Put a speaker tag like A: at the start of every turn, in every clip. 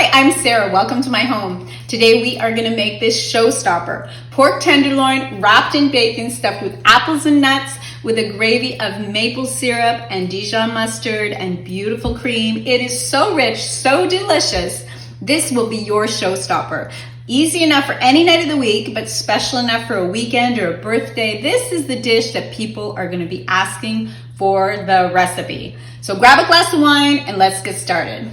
A: Hi, I'm Sarah. Welcome to my home. Today we are going to make this showstopper. Pork tenderloin wrapped in bacon, stuffed with apples and nuts, with a gravy of maple syrup and Dijon mustard and beautiful cream. It is so rich, so delicious. This will be your showstopper. Easy enough for any night of the week, but special enough for a weekend or a birthday. This is the dish that people are going to be asking for the recipe. So grab a glass of wine and let's get started.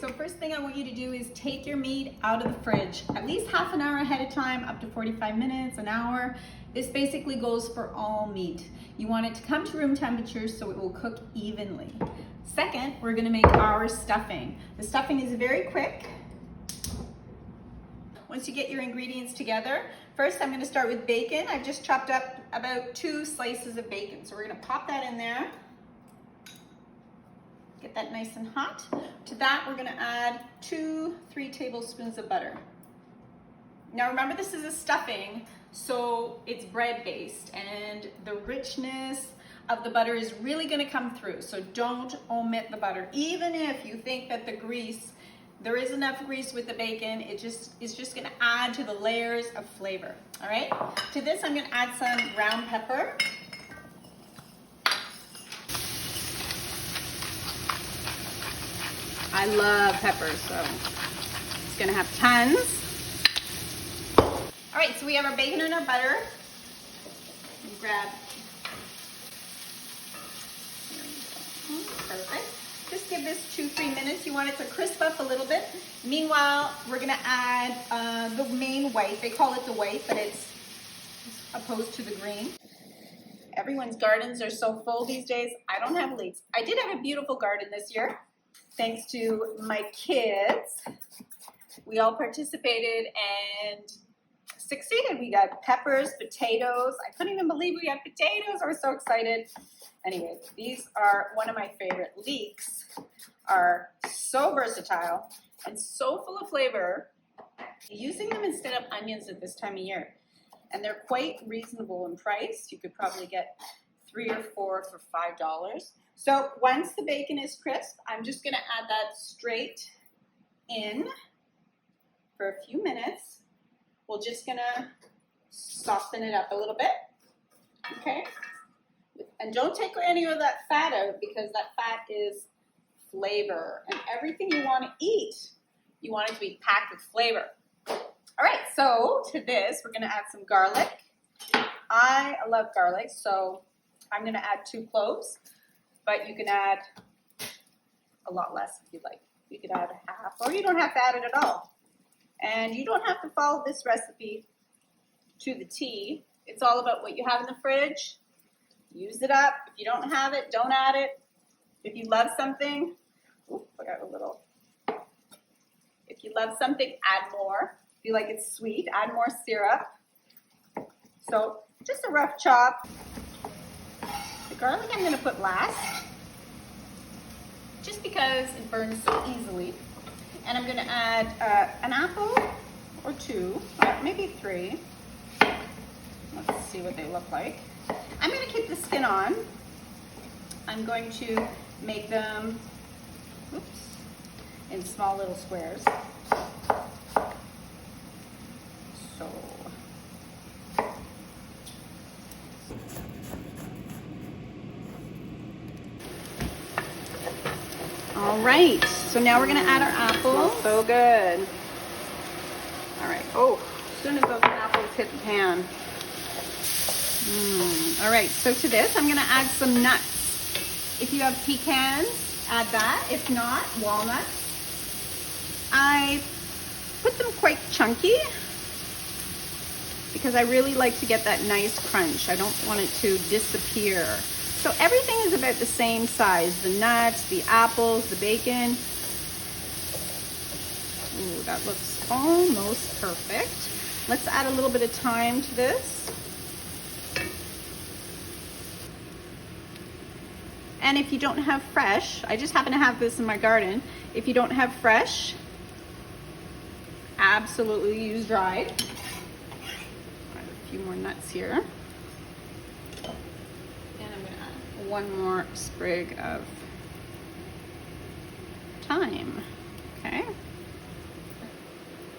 A: So first thing I want you to do is take your meat out of the fridge, at least half an hour ahead of time, up to 45 minutes, an hour. This basically goes for all meat. You want it to come to room temperature so it will cook evenly. Second, we're gonna make our stuffing. The stuffing is very quick. Once you get your ingredients together, first I'm gonna start with bacon. I've just chopped up about 2 slices of bacon. So we're gonna pop that in there. Get that nice and hot. To that, we're gonna add 2-3 tablespoons of butter. Now remember, this is a stuffing, so it's bread-based, and the richness of the butter is really gonna come through, so don't omit the butter. Even if you think that the grease, there is enough grease with the bacon, it's just gonna add to the layers of flavor, all right? To this, I'm gonna add some ground pepper. I love peppers, so it's gonna have tons. All right, so we have our bacon and our butter. Grab, perfect. Just give this 2-3 minutes. You want it to crisp up a little bit. Meanwhile, we're gonna add the main white. They call it the white, but it's opposed to the green. Everyone's gardens are so full these days. I don't have leeks. I did have a beautiful garden this year. Thanks to my kids, we all participated and succeeded. We got peppers, potatoes. I couldn't even believe we had potatoes. I was so excited. Anyway, these are one of my favorite. Leeks are so versatile and so full of flavor. Using them instead of onions at this time of year. And they're quite reasonable in price. You could probably get 3 or 4 for $5. So once the bacon is crisp, I'm just gonna add that straight in for a few minutes. We're just gonna soften it up a little bit, okay? And don't take any of that fat out, because that fat is flavor. And everything you wanna eat, you want it to be packed with flavor. All right, so to this, we're gonna add some garlic. I love garlic, so I'm gonna add 2 cloves. But you can add a lot less if you'd like. You could add a half, or you don't have to add it at all. And you don't have to follow this recipe to the T. It's all about what you have in the fridge. Use it up. If you don't have it, don't add it. If you love something, I got a little. If you love something, add more. If you like it sweet, add more syrup. So just a rough chop. The garlic I'm going to put last, just because it burns so easily. And I'm going to add an apple or 2, maybe 3. Let's see what they look like. I'm going to keep the skin on. I'm going to make them in small little squares. So. All right, so now we're gonna add our apples. So good. All right, as soon as those apples hit the pan. All right, so to this, I'm gonna add some nuts. If you have pecans, add that. If not, walnuts. I put them quite chunky because I really like to get that nice crunch. I don't want it to disappear So everything is about the same size. The nuts, the apples, the bacon. Ooh, that looks almost perfect. Let's add a little bit of thyme to this. And if you don't have fresh, I just happen to have this in my garden. If you don't have fresh, absolutely use dried. Add a few more nuts here. And I'm gonna add one more sprig of thyme, okay?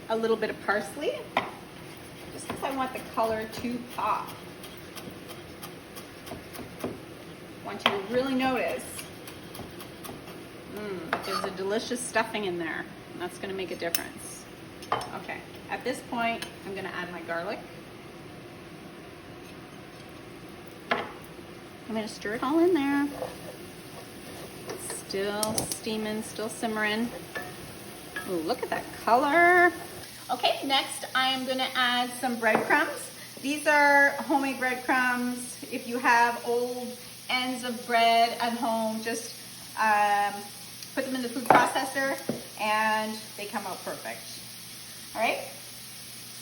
A: A little bit of parsley, just because I want the color to pop. I want you to really notice, there's a delicious stuffing in there, and that's gonna make a difference. Okay, at this point, I'm gonna add my garlic. I'm gonna stir it all in there. Still steaming, still simmering. Ooh, look at that color. Okay, next I am gonna add some breadcrumbs. These are homemade breadcrumbs. If you have old ends of bread at home, just put them in the food processor and they come out perfect. All right,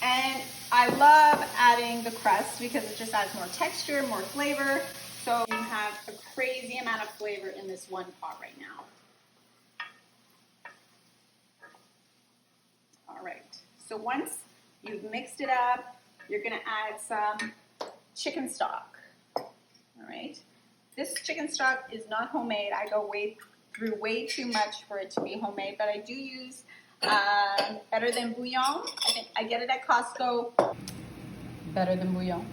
A: and I love adding the crust because it just adds more texture, more flavor. So you have a crazy amount of flavor in this one pot right now. All right, so once you've mixed it up, you're gonna add some chicken stock. All right, this chicken stock is not homemade. I go through way too much for it to be homemade, but I do use Better Than Bouillon. I think I get it at Costco. Better Than Bouillon.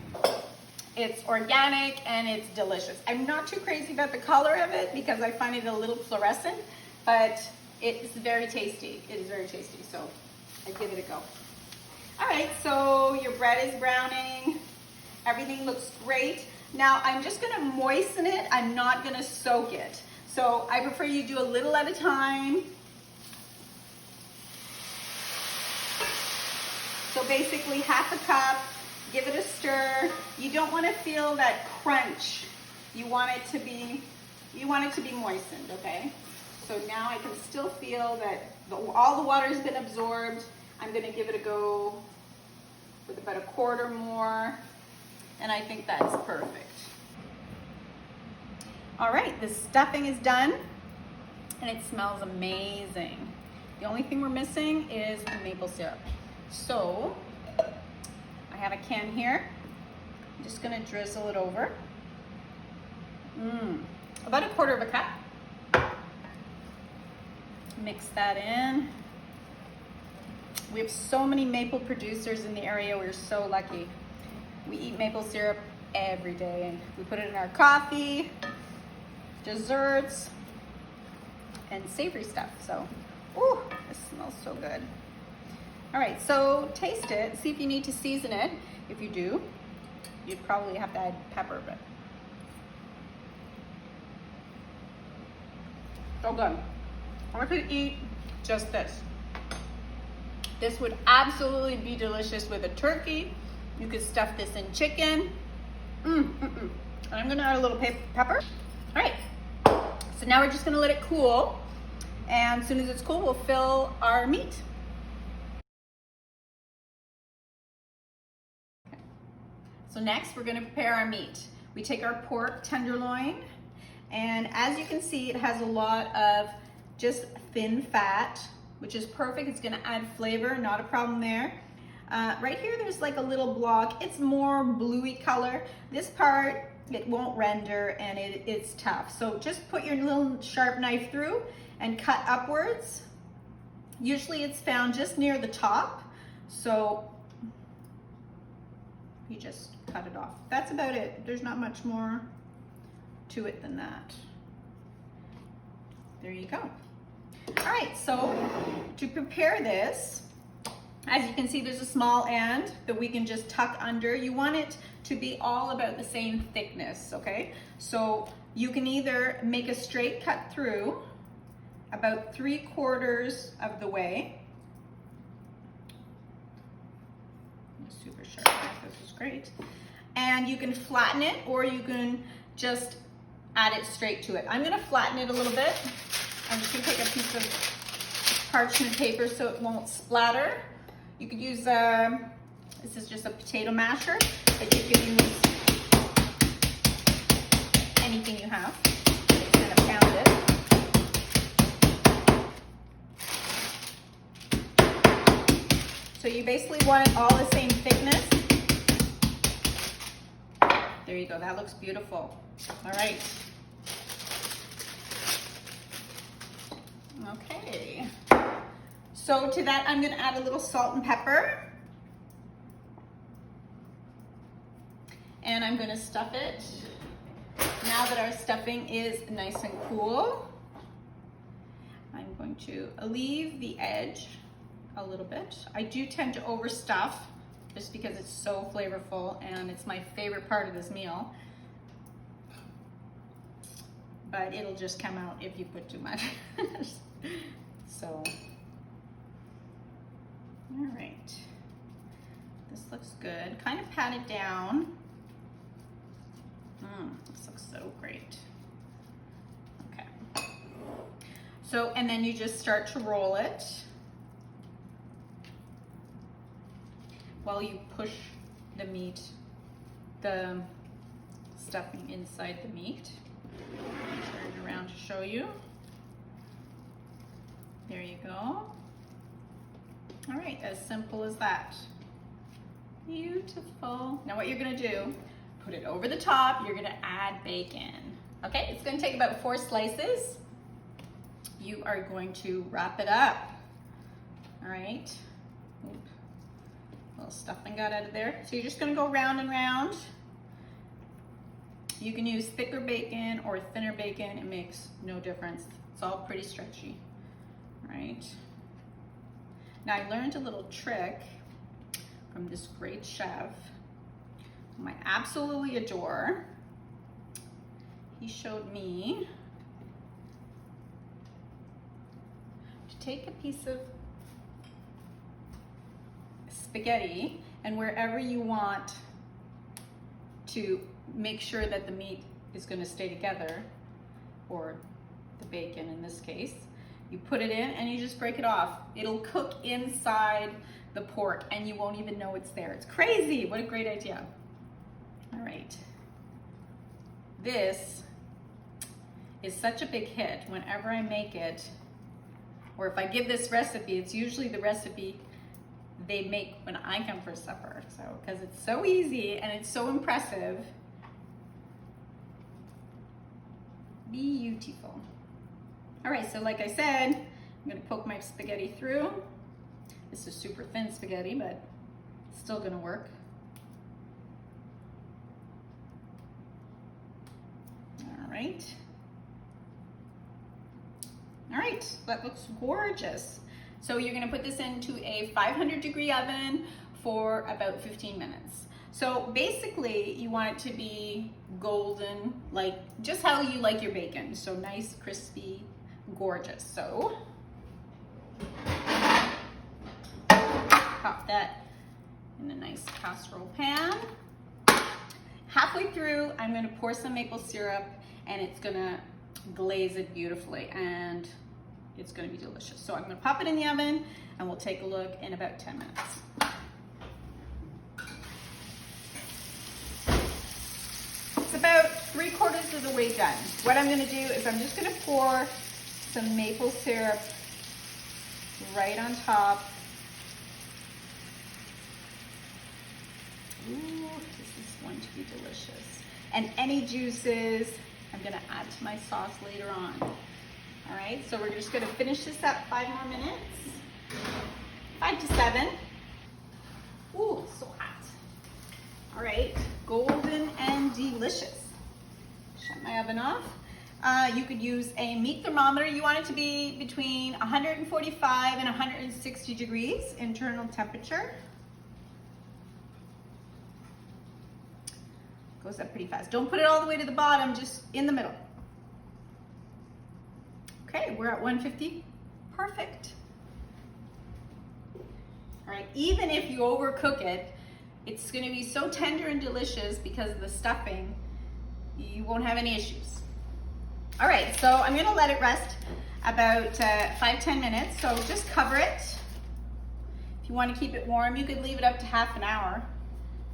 A: It's organic and it's delicious. I'm not too crazy about the color of it because I find it a little fluorescent, but it's very tasty. It is very tasty, so I give it a go. All right, so your bread is browning. Everything looks great. Now I'm just gonna moisten it. I'm not gonna soak it. So I prefer you do a little at a time. So basically half a cup. Give it a stir. You don't want to feel that crunch. You want it to be moistened, okay? So now I can still feel that all the water has been absorbed. I'm gonna give it a go with about a quarter more, and I think that's perfect. All right, the stuffing is done, and it smells amazing. The only thing we're missing is the maple syrup. So, I have a can here. I'm just gonna drizzle it over. About a quarter of a cup. Mix that in. We have so many maple producers in the area. We're so lucky. We eat maple syrup every day. We put it in our coffee, desserts, and savory stuff. So, ooh, this smells so good. All right, so taste it. See if you need to season it. If you do, you'd probably have to add pepper, but so good. I could eat just this. This would absolutely be delicious with a turkey. You could stuff this in chicken. And I'm gonna add a little pepper. All right, so now we're just gonna let it cool. And as soon as it's cool, we'll fill our meat. So next, we're gonna prepare our meat. We take our pork tenderloin, and as you can see, it has a lot of just thin fat, which is perfect. It's gonna add flavor, not a problem there. Right here, there's like a little block. It's more bluey color. This part, it won't render, and it's tough. So just put your little sharp knife through and cut upwards. Usually it's found just near the top. So you just cut it off. That's about it. There's not much more to it than that. There you go. All right, so to prepare this, as you can see, there's a small end that we can just tuck under. You want it to be all about the same thickness, okay? So you can either make a straight cut through about 3/4 of the way. Super sharp knife, this is great. And you can flatten it, or you can just add it straight to it. I'm gonna flatten it a little bit. I'm just gonna take a piece of parchment paper so it won't splatter. You could use, this is just a potato masher, but you can use anything you have. Just kind of pound it. So you basically want it all the same thickness. There you go, that looks beautiful. All right. Okay. So to that, I'm gonna add a little salt and pepper. And I'm gonna stuff it. Now that our stuffing is nice and cool, I'm going to leave the edge a little bit. I do tend to overstuff just because it's so flavorful and it's my favorite part of this meal. But it'll just come out if you put too much. So, all right. This looks good. Kind of pat it down. This looks so great. Okay. So, and then you just start to roll it while you push the meat, the stuffing inside the meat. Turn it around to show you. There you go. All right, as simple as that. Beautiful. Now what you're gonna do, put it over the top, you're gonna add bacon. Okay, it's gonna take about 4 slices. You are going to wrap it up. All right. Oop. A little stuffing got out of there. So you're just gonna go round and round. You can use thicker bacon or thinner bacon. It makes no difference. It's all pretty stretchy, right? Now I learned a little trick from this great chef whom I absolutely adore. He showed me to take a piece of spaghetti and wherever you want to make sure that the meat is going to stay together, or the bacon in this case, you put it in and you just break it off. It'll cook inside the pork and you won't even know it's there. It's crazy. What a great idea. All right. This is such a big hit whenever I make it, or if I give this recipe, it's usually the recipe they make when I come for supper. So, because it's so easy and it's so impressive. Beautiful. All right, so like I said, I'm gonna poke my spaghetti through. This is super thin spaghetti, but it's still gonna work. All right. All right, that looks gorgeous. So you're gonna put this into a 500-degree oven for about 15 minutes. So basically, you want it to be golden, like just how you like your bacon. So nice, crispy, gorgeous. So pop that in a nice casserole pan. Halfway through, I'm gonna pour some maple syrup and it's gonna glaze it beautifully and it's gonna be delicious. So I'm gonna pop it in the oven and we'll take a look in about 10 minutes. It's about 3/4 of the way done. What I'm gonna do is I'm just gonna pour some maple syrup right on top. Ooh, this is going to be delicious. And any juices, I'm gonna add to my sauce later on. All right, so we're just gonna finish this up 5 more minutes. 5 to 7. Ooh, so hot. All right, golden and delicious. Shut my oven off. You could use a meat thermometer. You want it to be between 145 and 160 degrees internal temperature. Goes up pretty fast. Don't put it all the way to the bottom, just in the middle. Okay, we're at 150. Perfect. All right, even if you overcook it, it's gonna be so tender and delicious because of the stuffing, you won't have any issues. All right, so I'm gonna let it rest about 5-10 minutes. So just cover it. If you want to keep it warm, you could leave it up to half an hour,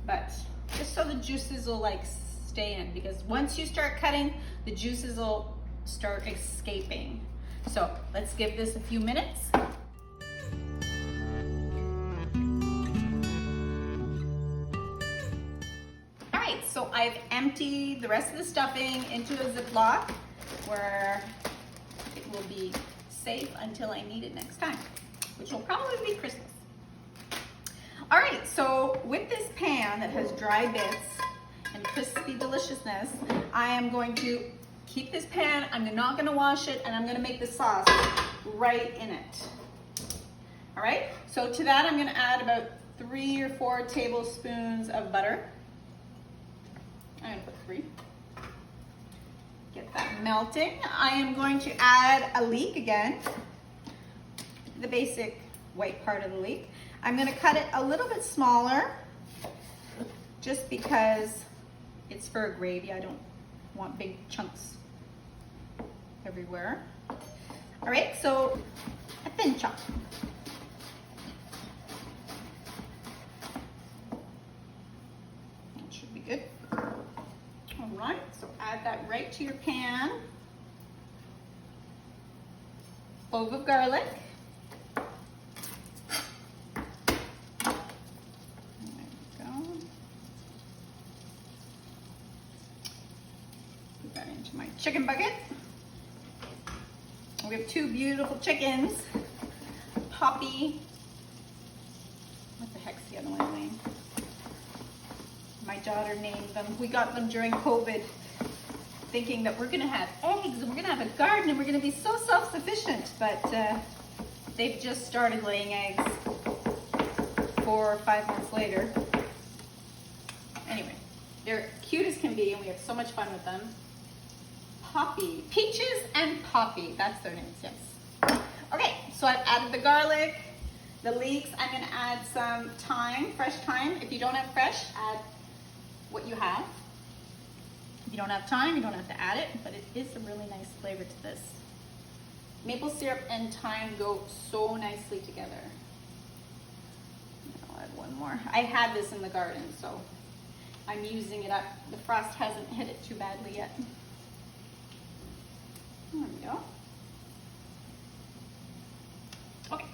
A: but just so the juices will like stay in, because once you start cutting, the juices will start escaping. So let's give this a few minutes. All right, so I've emptied the rest of the stuffing into a Ziploc where it will be safe until I need it next time, which will probably be Christmas. All right, so with this pan that has dry bits and crispy deliciousness, I am going to keep this pan, I'm not gonna wash it, and I'm gonna make the sauce right in it. All right, so to that I'm gonna add about 3 or 4 tablespoons of butter. I'm gonna put 3. Get that melting. I am going to add a leek again, the basic white part of the leek. I'm gonna cut it a little bit smaller just because it's for a gravy. I don't want big chunks everywhere. All right, so a thin chop. That should be good. All right, so add that right to your pan. Clove of garlic. Into my chicken bucket. We have 2 beautiful chickens. Poppy. What the heck's the other one's name? My daughter named them. We got them during COVID, thinking that we're gonna have eggs and we're gonna have a garden and we're gonna be so self-sufficient, but they've just started laying eggs 4 or 5 months later. Anyway, they're cute as can be and we have so much fun with them. Poppy, Peaches and Poppy, that's their names, yes. Okay, so I've added the garlic, the leeks. I'm gonna add some thyme, fresh thyme. If you don't have fresh, add what you have. If you don't have thyme, you don't have to add it, but it is a really nice flavor to this. Maple syrup and thyme go so nicely together. I'll add 1 more. I had this in the garden, so I'm using it up. The frost hasn't hit it too badly yet. There we go. Okay.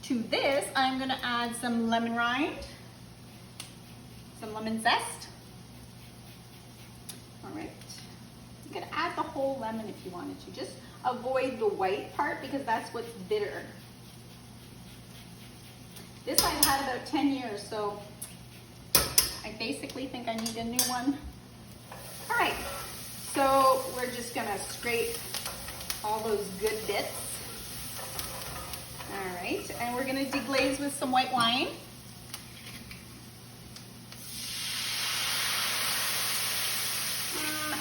A: To this, I'm gonna add some lemon rind, some lemon zest. All right. You can add the whole lemon if you wanted to. Just avoid the white part because that's what's bitter. This I've had about 10 years, so I basically think I need a new one. All right. So we're just gonna scrape all those good bits. All right, and we're gonna deglaze with some white wine.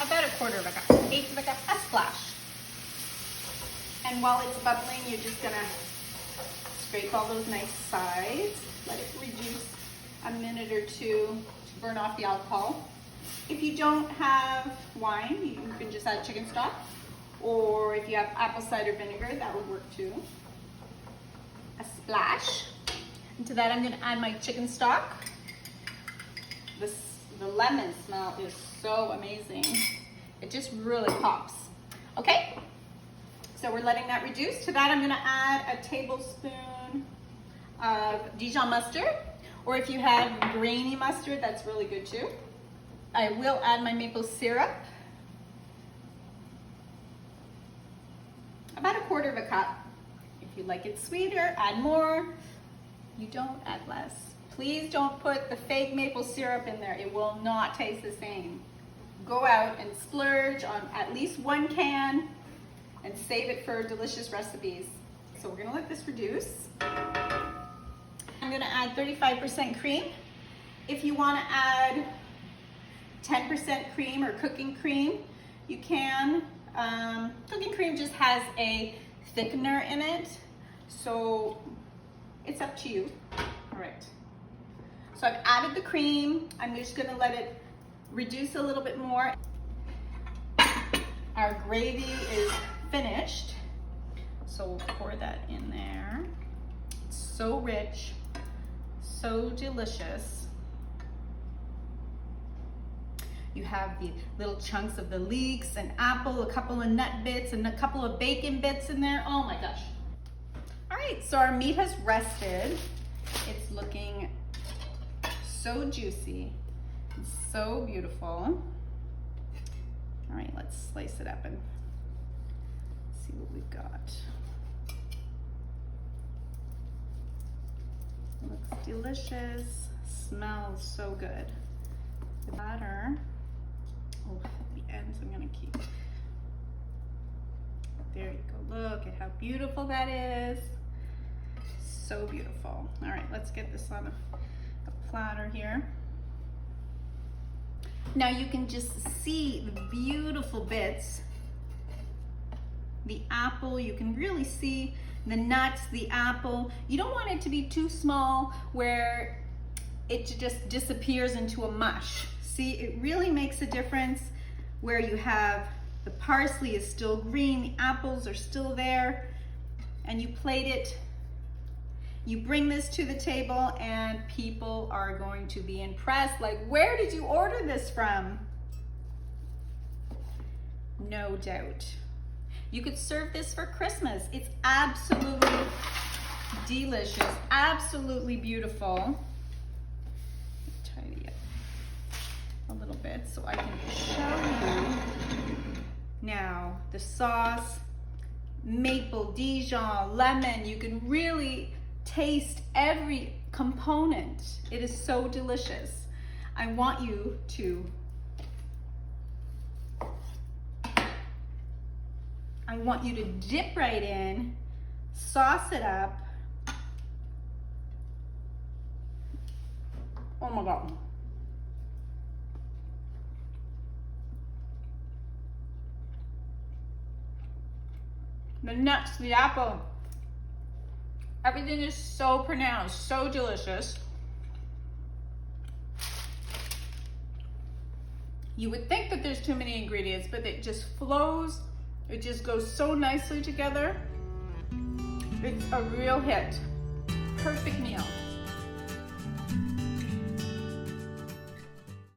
A: About 1/4 cup, 1/8 cup, a splash. And while it's bubbling, you're just gonna scrape all those nice sides. Let it reduce a minute or 2 to burn off the alcohol. If you don't have wine, you can just add chicken stock, or if you have apple cider vinegar, that would work too. A splash. And to that, I'm gonna add my chicken stock. The lemon smell is so amazing. It just really pops. Okay, so we're letting that reduce. To that, I'm gonna add a tablespoon of Dijon mustard, or if you have grainy mustard, that's really good too. I will add my maple syrup. About 1/4 cup. If you like it sweeter, add more. You don't, add less. Please don't put the fake maple syrup in there. It will not taste the same. Go out and splurge on at least 1 can and save it for delicious recipes. So we're gonna let this reduce. I'm gonna add 35% cream. If you wanna add 10% cream or cooking cream, you can. Cooking cream just has a thickener in it, so it's up to you. All right, so I've added the cream. I'm just gonna let it reduce a little bit more. All Our gravy is finished, so we'll pour that in there. It's so rich, so delicious. You have the little chunks of the leeks and apple, a couple of nut bits, and a couple of bacon bits in there. Oh my gosh. All right, so our meat has rested. It's looking so juicy, and so beautiful. All right, let's slice it up and see what we've got. Looks delicious, smells so good. The batter, oh, the ends I'm gonna keep. There you go, look at how beautiful that is. So beautiful. All right, let's get this on a platter here. Now you can just see the beautiful bits. The apple, you can really see the nuts, the apple. You don't want it to be too small where it just disappears into a mush. See, it really makes a difference where you have the parsley is still green, the apples are still there, and you plate it. You bring this to the table and people are going to be impressed. Like, where did you order this from? No doubt. You could serve this for Christmas. It's absolutely delicious, absolutely beautiful. Tidy up a little bit so I can show you. Now, the sauce, maple, Dijon, lemon, you can really taste every component. It is so delicious. I want you to dip right in, sauce it up. Oh my God. The nuts, the apple, everything is so pronounced, so delicious. You would think that there's too many ingredients, but it just flows. It just goes so nicely together. It's a real hit. Perfect meal.